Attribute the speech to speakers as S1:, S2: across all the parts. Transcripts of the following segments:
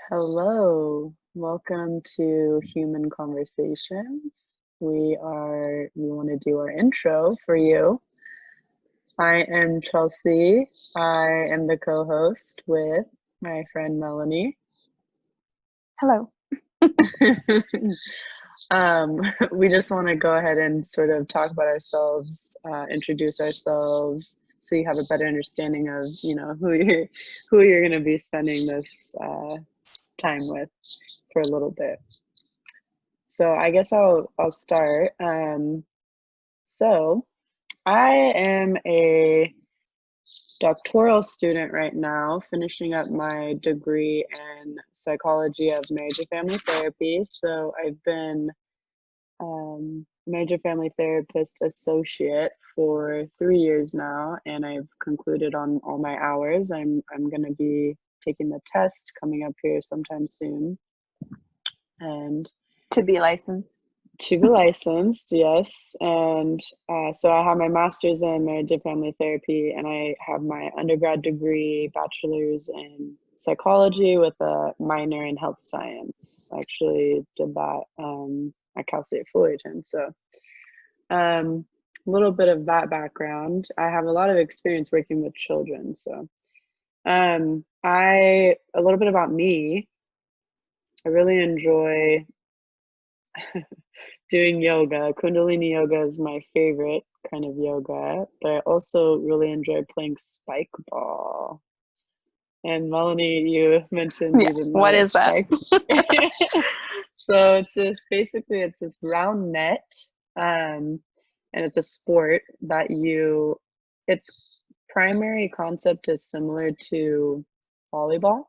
S1: Hello, welcome to Human Conversations. We want to do our intro for you. I am Chelsea. I am the co-host with my friend Melanie.
S2: Hello.
S1: um, we just want to go ahead and sort of talk about ourselves, introduce ourselves, so you have a better understanding of, who you're going to be spending this time with for a little bit. So I guess I'll start. So I am a doctoral student right now, finishing up my degree in psychology of marriage and family therapy. So I've been marriage and family therapist associate for 3 years now, and I've concluded on all my hours. I'm going to be taking the test coming up here sometime soon, and
S2: To be licensed.
S1: to be licensed, yes. And so I have my master's in marriage and family therapy, and I have my undergrad degree, bachelor's in psychology with a minor in health science. I actually did that at Cal State Fullerton. So a little bit of that background. I have a lot of experience working with children. So a little bit about me. I really enjoy doing yoga. Kundalini yoga is my favorite kind of yoga, but I also really enjoy playing spike ball. And Melanie, you mentioned
S2: Yeah.
S1: you didn't know
S2: What
S1: what
S2: is that?
S1: spike. So it's this round net, and it's a sport that its primary concept is similar to volleyball.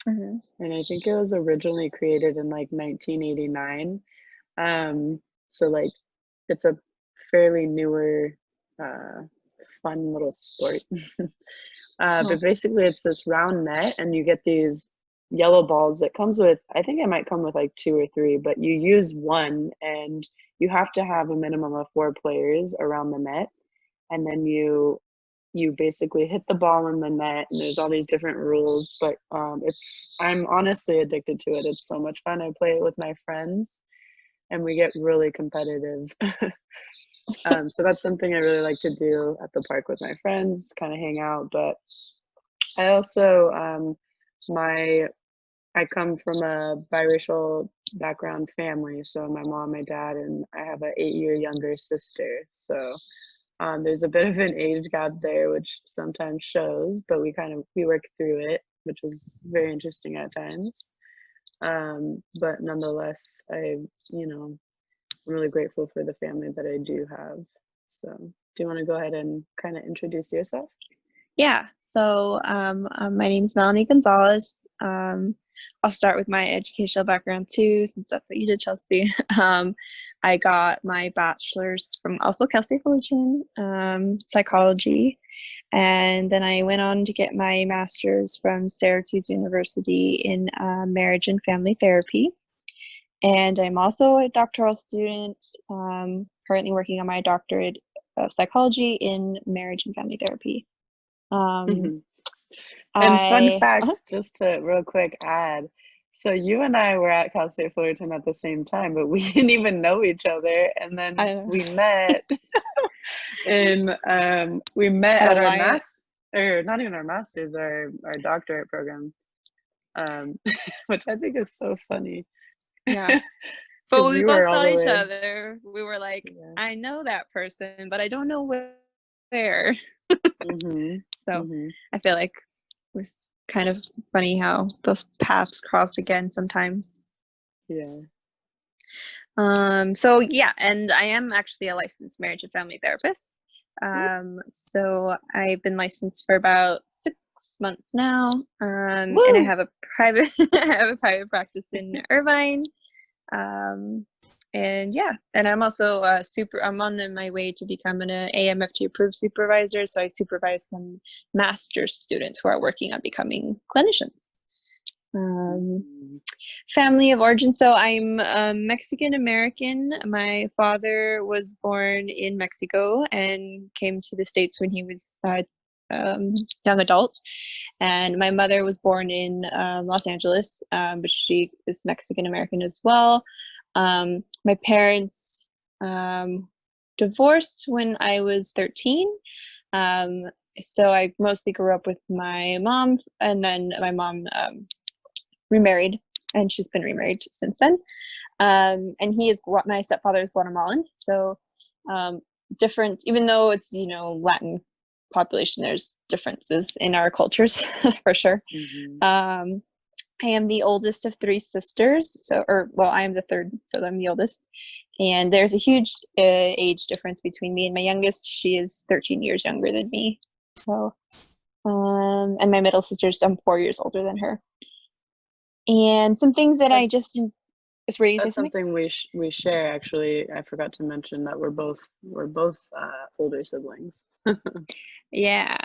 S2: Mhm.
S1: And I think it was originally created in like 1989. So like it's a fairly newer, uh, fun little sport. But basically it's this round net and you get these yellow balls that comes with, I think it might come with like two or three, but you use one and you have to have a minimum of four players around the net. And then you basically hit the ball in the net and there's all these different rules, but I'm honestly addicted to it. It's so much fun. I play it with my friends and we get really competitive. So that's something I really like to do at the park with my friends, kind of hang out. But I also my I come from a biracial background family, so my mom, my dad, and I have an 8 year younger sister. So there's a bit of an age gap there, which sometimes shows, but we work through it, which is very interesting at times. But nonetheless, I'm really grateful for the family that I do have. So, do you want to go ahead and kind of introduce yourself?
S2: Yeah. So my name is Melanie Gonzalez. I'll start with my educational background too, since that's what you did, Chelsea. I got my bachelor's from also Cal State Fullerton, psychology, and then I went on to get my master's from Syracuse University in marriage and family therapy. And I'm also a doctoral student, currently working on my doctorate of psychology in marriage and family therapy. Um,
S1: And fun
S2: I,
S1: fact, just to real quick add, so you and I were at Cal State Fullerton at the same time, but we didn't even know each other. And then
S2: I,
S1: we met
S2: at
S1: at our
S2: Alliance,
S1: or not even our masters, our doctorate program, um, which I think is so funny
S2: yeah. But
S1: because
S2: we
S1: you
S2: both
S1: were all
S2: saw
S1: the
S2: each
S1: way.
S2: other. We were like,
S1: Yeah.
S2: I know that person, but I don't know where.
S1: Mm-hmm.
S2: So
S1: Mm-hmm.
S2: I feel like it was kind of funny how those paths crossed again sometimes.
S1: Yeah.
S2: So yeah, and I am actually a licensed marriage and family therapist. So I've been licensed for about 6 months now. And I
S1: Woo!
S2: have a private I have a private practice in Irvine. Um, and yeah, and I'm also I'm on my way to become an AMFT approved supervisor. So I supervise some master's students who are working on becoming clinicians. Um,
S1: Mm.
S2: Family of origin. So I'm Mexican American. My father was born in Mexico and came to the States when he was young adult. And my mother was born in Los Angeles, but she is Mexican American as well. My parents divorced when I was 13. So I mostly grew up with my mom, and then my mom remarried, and she's been remarried since then. And my stepfather is Guatemalan, so different, even though it's, Latin population, there's differences in our cultures for sure. I am the oldest of three sisters, I am the third, so I'm the oldest. And there's a huge age difference between me and my youngest. She is 13 years younger than me. So, and my middle sister's, I'm 4 years older than her. And some things that I just, is where you say something?
S1: Something we share, actually. I forgot to mention that we're both older siblings.
S2: Yeah.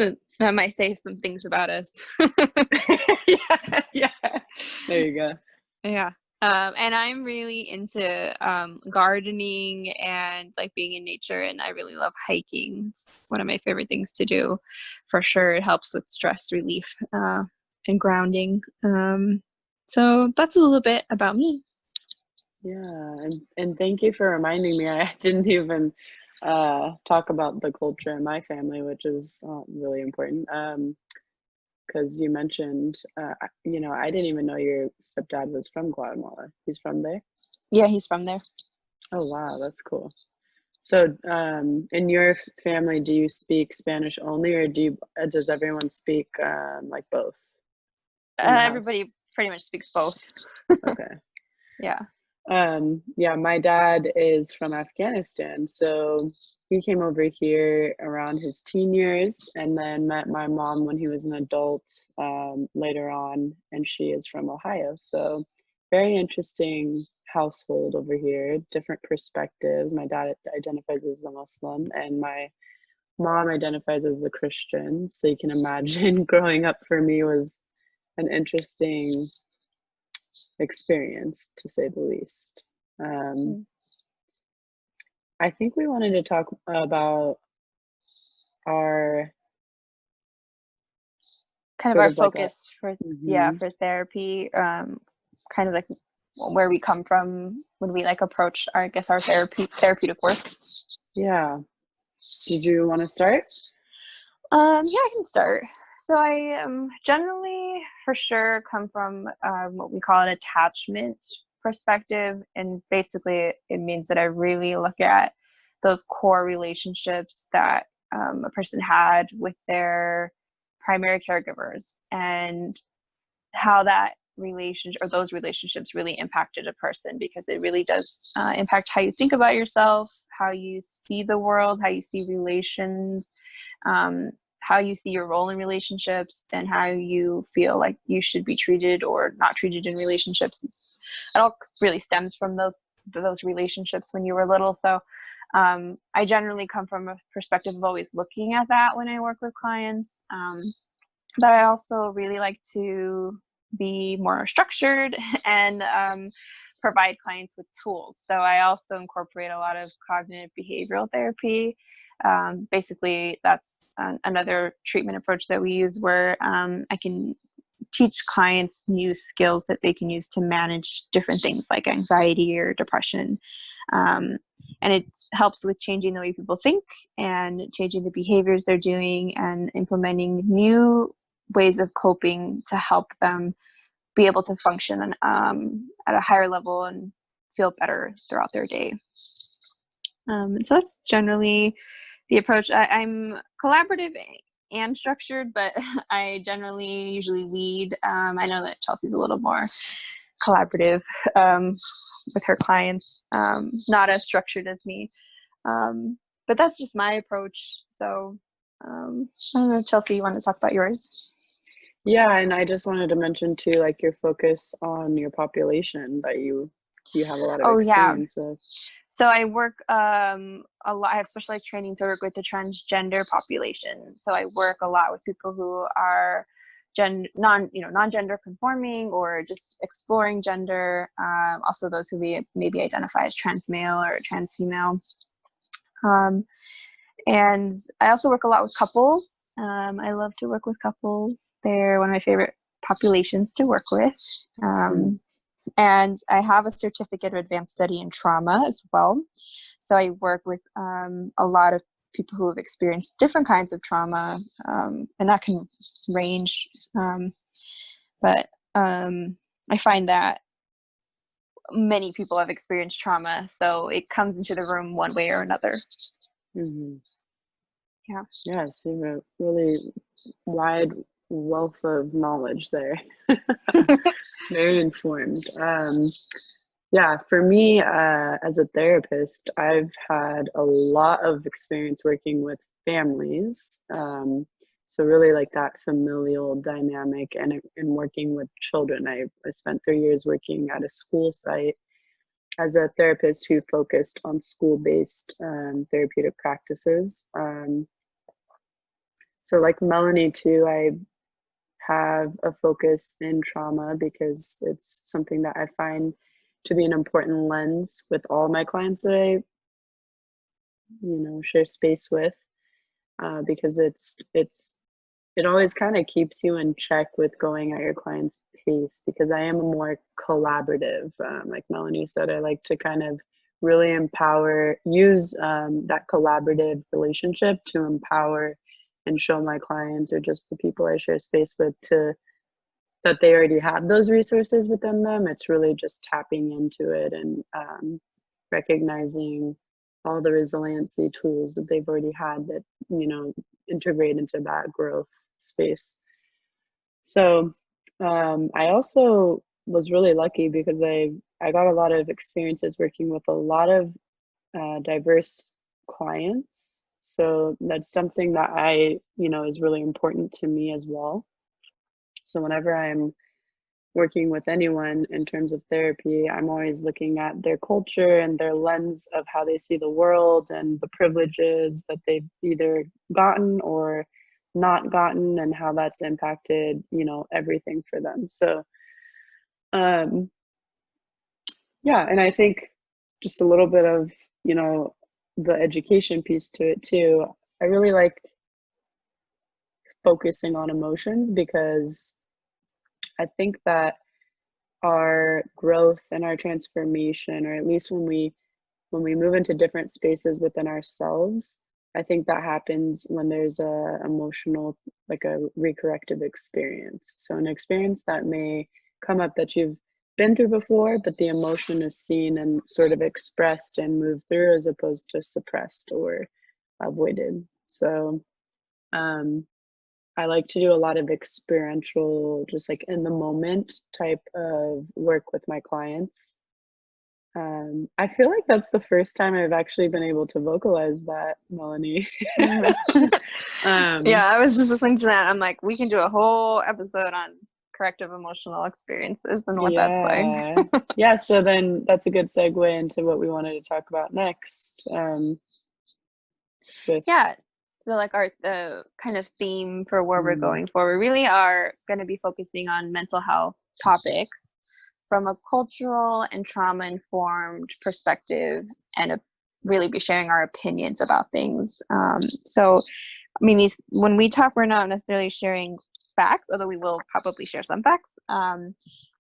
S2: So that might say some things about us.
S1: Yeah. There you go.
S2: Yeah. And I'm really into gardening and like being in nature, and I really love hiking. It's one of my favorite things to do, for sure. It helps with stress relief and grounding. So that's a little bit about me.
S1: Yeah, and thank you for reminding me. I didn't even talk about the culture in my family, which is really important. Because you mentioned, I didn't even know your stepdad was from Guatemala. He's from there?
S2: Yeah, he's from there.
S1: Oh, wow, that's cool. So, in your family, do you speak Spanish only, or does everyone speak like both in the house?
S2: Everybody pretty much speaks both.
S1: Okay.
S2: Yeah.
S1: Yeah, my dad is from Afghanistan, so he came over here around his teen years and then met my mom when he was an adult later on, and she is from Ohio. So very interesting household over here, different perspectives. My dad identifies as a Muslim and my mom identifies as a Christian. So you can imagine growing up for me was an interesting experience, to say the least. I think we wanted to talk about our
S2: kind of our focus for therapy, kind of like where we come from when we like approach our therapeutic work.
S1: Yeah. Did you want to start?
S2: Yeah, I can start. So I generally, for sure, come from what we call an attachment perspective. And basically, it means that I really look at those core relationships that a person had with their primary caregivers and how that relationship or those relationships really impacted a person, because it really does impact how you think about yourself, how you see the world, how you see relations, how you see your role in relationships, and how you feel like you should be treated or not treated in relationships. It all really stems from those relationships when you were little. So I generally come from a perspective of always looking at that when I work with clients. But I also really like to be more structured and provide clients with tools. So I also incorporate a lot of cognitive behavioral therapy. Basically, that's another treatment approach that we use, where I can teach clients new skills that they can use to manage different things like anxiety or depression. And it helps with changing the way people think and changing the behaviors they're doing and implementing new ways of coping to help them be able to function at a higher level and feel better throughout their day. So that's generally the approach. I'm collaborative and structured, but I generally usually lead. I know that Chelse's a little more collaborative with her clients, not as structured as me. But that's just my approach. So I don't know, Chelze, you want to talk about yours?
S1: Yeah, and I just wanted to mention too, like your focus on your population that you have a lot of experience with.
S2: So I work a lot. I have specialized training to work with the transgender population. So I work a lot with people who are non-gender conforming or just exploring gender. Also those who maybe identify as trans male or trans female. And I also work a lot with couples. I love to work with couples. They're one of my favorite populations to work with. And I have a certificate of advanced study in trauma as well. So I work with a lot of people who have experienced different kinds of trauma, and that can range. But I find that many people have experienced trauma, so it comes into the room one way or another.
S1: Mm-hmm.
S2: Yeah.
S1: Yeah, so you have a really wide wealth of knowledge there. Very informed. Yeah, for me, as a therapist, I've had a lot of experience working with families. So really like that familial dynamic and working with children. I spent 3 years working at a school site as a therapist who focused on school-based therapeutic practices. So like Melanie too, I have a focus in trauma because it's something that I find to be an important lens with all my clients that I, share space with, because it always kind of keeps you in check with going at your client's pace, because I am a more collaborative, like Melanie said, I like to kind of really use that collaborative relationship to empower and show my clients or just the people I share space with that they already have those resources within them. It's really just tapping into it and recognizing all the resiliency tools that they've already had that, integrate into that growth space. So I also was really lucky because I got a lot of experiences working with a lot of diverse clients. So that's something that is really important to me as well. So whenever I'm working with anyone in terms of therapy, I'm always looking at their culture and their lens of how they see the world and the privileges that they've either gotten or not gotten and how that's impacted, everything for them. So, yeah, and I think just a little bit of, the education piece to it too. I really like focusing on emotions because I think that our growth and our transformation, or at least when we move into different spaces within ourselves, I think that happens when there's a emotional, like a recorrective experience. So an experience that may come up that you've been through before, but the emotion is seen and sort of expressed and moved through as opposed to suppressed or avoided. So I like to do a lot of experiential, just like in the moment type of work with my clients. I feel like that's the first time I've actually been able to vocalize that, Melanie.
S2: Yeah, I was just listening to that. I'm like, we can do a whole episode on corrective emotional experiences and what that's like.
S1: Yeah, so then that's a good segue into what we wanted to talk about next.
S2: Yeah, so like the kind of theme for where we're going for, we really are going to be focusing on mental health topics from a cultural and trauma informed perspective, and really be sharing our opinions about things. So I mean, when we talk, we're not necessarily sharing facts, although we will probably share some facts,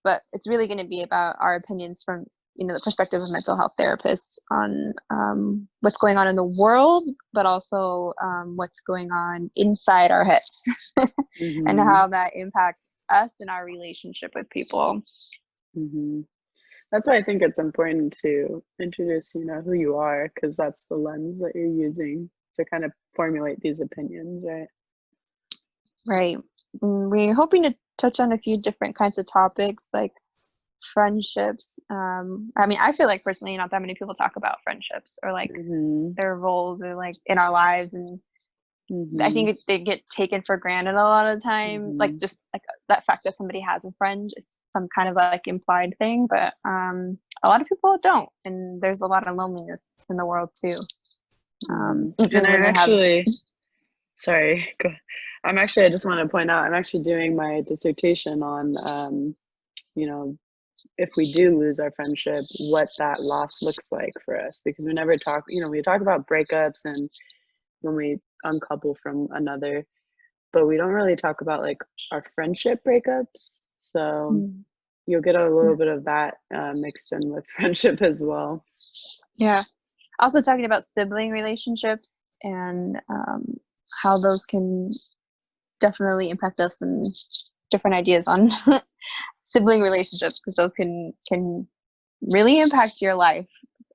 S2: but it's really going to be about our opinions from the perspective of mental health therapists on what's going on in the world, but also what's going on inside our heads and how that impacts us in our relationship with people.
S1: That's why I think it's important to introduce, who you are, because that's the lens that you're using to kind of formulate these opinions, right?
S2: Right. We're hoping to touch on a few different kinds of topics like friendships. I mean, I feel like personally not that many people talk about friendships or like their roles or like in our lives, and I think they get taken for granted a lot of the time, like just like that fact that somebody has a friend is some kind of like implied thing, but a lot of people don't, and there's a lot of loneliness in the world too.
S1: And I'm actually sorry, I just want to point out I'm actually doing my dissertation on if we do lose our friendship, what that loss looks like for us, because we never talk, we talk about breakups and when we uncouple from another, but we don't really talk about like our friendship breakups. So
S2: Mm.
S1: you'll get a
S2: Yeah.
S1: little bit of that mixed in with friendship as well.
S2: Yeah. Also talking about sibling relationships and how those can definitely impact us and different ideas on sibling relationships because those can really impact your life.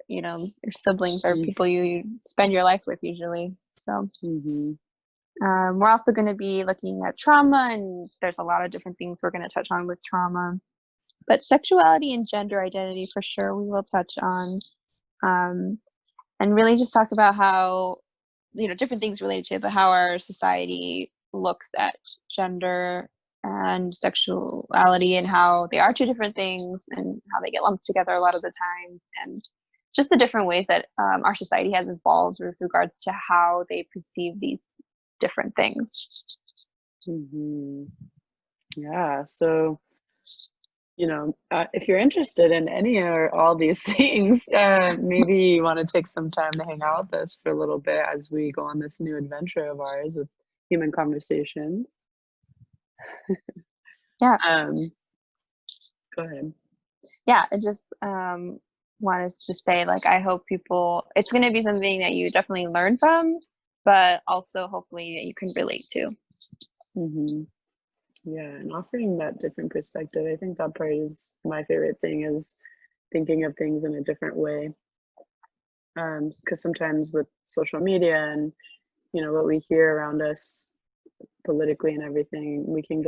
S2: You know, your siblings are people you spend your life with usually. So
S1: Mm-hmm.
S2: we're also going to be looking at trauma, and there's a lot of different things we're going to touch on with trauma. But sexuality and gender identity for sure we will touch on, and really just talk about how, you know, different things related to it, but how our society looks at gender and sexuality and how they are two different things and how they get lumped together a lot of the time, and just the different ways that our society has evolved with regards to how they perceive these different things.
S1: Mm-hmm. Yeah. So, if you're interested in any or all these things, maybe you want to take some time to hang out with us for a little bit as we go on this new adventure of ours with human conversations.
S2: Yeah.
S1: Go ahead.
S2: Yeah, I just wanted to say, like, I hope people, it's going to be something that you definitely learn from, but also hopefully that you can relate to.
S1: Mm-hmm. Yeah, and offering that different perspective, I think that part is my favorite thing, is thinking of things in a different way. Because sometimes with social media and what we hear around us politically and everything, we can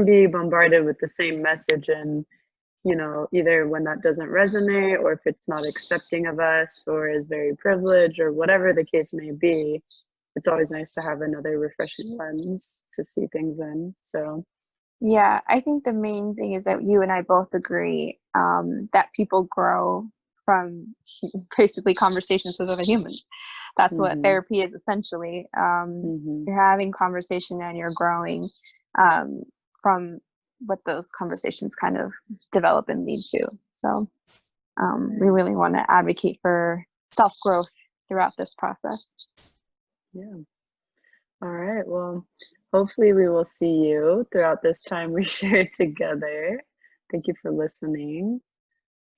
S1: be bombarded with the same message, and either when that doesn't resonate, or if it's not accepting of us, or is very privileged, or whatever the case may be, it's always nice to have another refreshing lens to see things in. So
S2: Yeah, I think the main thing is that you and I both agree that people grow from basically conversations with other humans. That's what
S1: mhm,
S2: therapy is essentially.
S1: mhm,
S2: You're having conversation and you're growing um, from what those conversations kind of develop and lead to. So we
S1: right.
S2: really want to advocate for self growth throughout this process.
S1: Yeah. All right. Well, hopefully we will see you throughout this time we share together. Thank you for listening.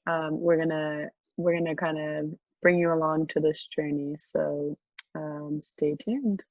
S1: We're gonna kind of bring you along to this journey. So stay tuned.